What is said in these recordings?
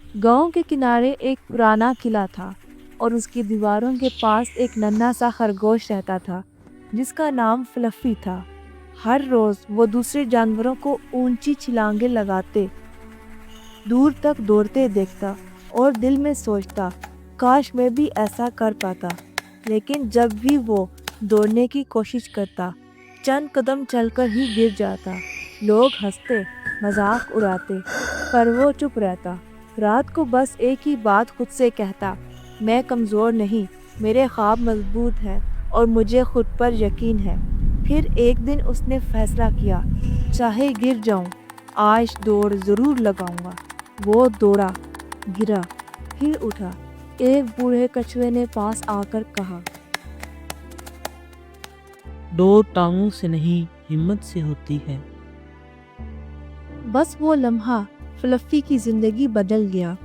गांव के किनारे एक पुराना किला था और उसकी दीवारों के पास एक नन्हा सा खरगोश रहता था जिसका नाम फ्लफी था। हर रोज वो दूसरे जानवरों को ऊंची छलांगे लगाते दूर तक दौड़ते देखता और दिल में सोचता, काश मैं भी ऐसा कर पाता। लेकिन जब भी वो दौड़ने की कोशिश करता, चंद कदम चलकर ही गिर जाता। लोग हंसते, मजाक उड़ाते, पर वो चुप रहता। रात को बस एक ही बात खुद से कहता, मैं कमज़ोर नहीं, मेरे ख्वाब मजबूत हैं और मुझे खुद पर यकीन है। फिर एक दिन उसने फैसला किया, चाहे गिर जाऊं, आज दौड़ ज़रूर लगाऊंगा। वो दौड़ा, गिरा, फिर उठा। एक बूढ़े कछुए ने पास आकर कहा, दौड़ टांगों से नहीं, हिम्मत से होती है। बस वो लम्हा फ्लफी की जिंदगी बदल गया।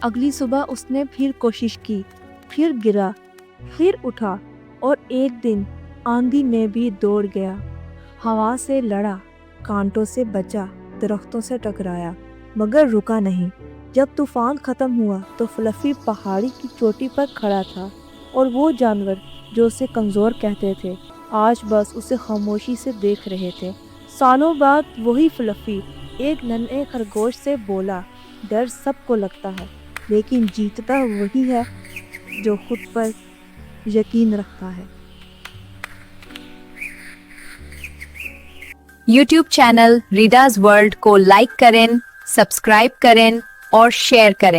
अगली सुबह उसने फिर कोशिश की, फिर गिरा, फिर उठा और एक दिन आंधी में भी दौड़ गया। हवा से लड़ा, कांटों से बचा, दरख्तों से टकराया, मगर रुका नहीं। जब तूफान खत्म हुआ तो फ्लफी पहाड़ी की चोटी पर खड़ा था और वो जानवर जो उसे कमज़ोर कहते थे, आज बस उसे खामोशी से देख रहे थे। सालों बाद वही फ्लफी एक नन्हे खरगोश से बोला, डर सबको लगता है, लेकिन जीतता वही है जो खुद पर यकीन रखता है। यूट्यूब चैनल रीडाज वर्ल्ड को लाइक करें, सब्सक्राइब करें और शेयर करें।